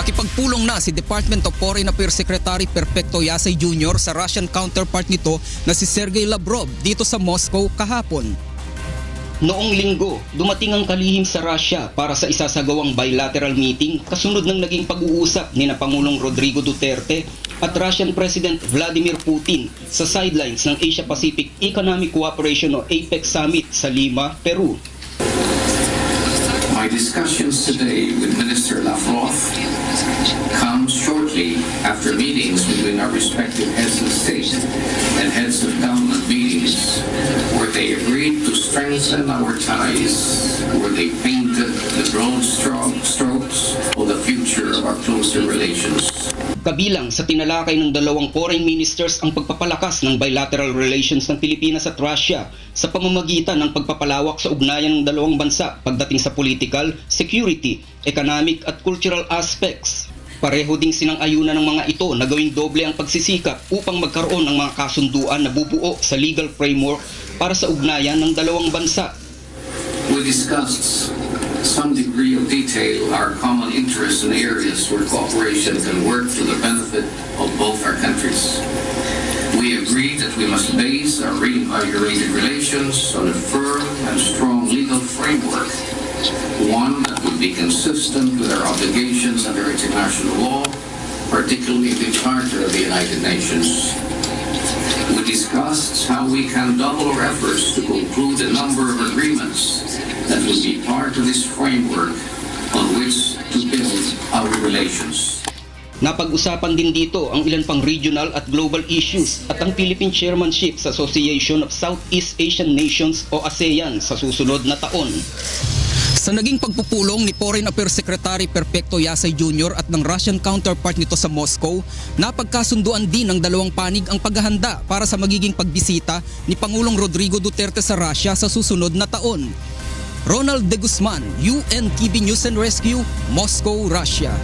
Nakipagpulong na si Department of Foreign Affairs Secretary Perfecto Yasay Jr. sa Russian counterpart nito na si Sergey Lavrov dito sa Moscow kahapon. Noong linggo, dumating ang kalihim sa Russia para sa isasagawang bilateral meeting kasunod ng naging pag-uusap ni Pangulong Rodrigo Duterte at Russian President Vladimir Putin sa sidelines ng Asia-Pacific Economic Cooperation o APEC Summit sa Lima, Peru. My discussions today with Minister Lavrov come shortly after meetings between our respective heads of state and heads of government meetings where they agreed to strengthen our ties, where they painted the broad strokes of the future of our closer relations. Kabilang sa tinalakay ng dalawang foreign ministers ang pagpapalakas ng bilateral relations ng Pilipinas at Russia sa pamamagitan ng pagpapalawak sa ugnayan ng dalawang bansa pagdating sa political, security, economic at cultural aspects. Pareho ding sinang-ayunan ng mga ito na gawing doble ang pagsisikap upang magkaroon ng mga kasunduan na bubuo sa legal framework para sa ugnayan ng dalawang bansa. We discussed some degree of detail our common interests in areas where cooperation can work for the benefit of both our countries. We agreed that we must base our reinvigorated relations on a firm and strong legal framework, one that would be consistent with our obligations under international law, particularly the Charter of the United Nations. We discussed how we can double our efforts to conclude a number of agreements that will be part of this framework on which to build our relations. Napag-usapan din dito ang ilan pang regional at global issues at ang Philippine chairmanship sa Association of Southeast Asian Nations o ASEAN sa susunod na taon. Sa naging pagpupulong ni Foreign Affairs Secretary Perfecto Yasay Jr. at ng Russian counterpart nito sa Moscow, napagkasunduan din ng dalawang panig ang paghahanda para sa magiging pagbisita ni Pangulong Rodrigo Duterte sa Russia sa susunod na taon. Ronald De Guzman, UNTV News and Rescue, Moscow, Russia.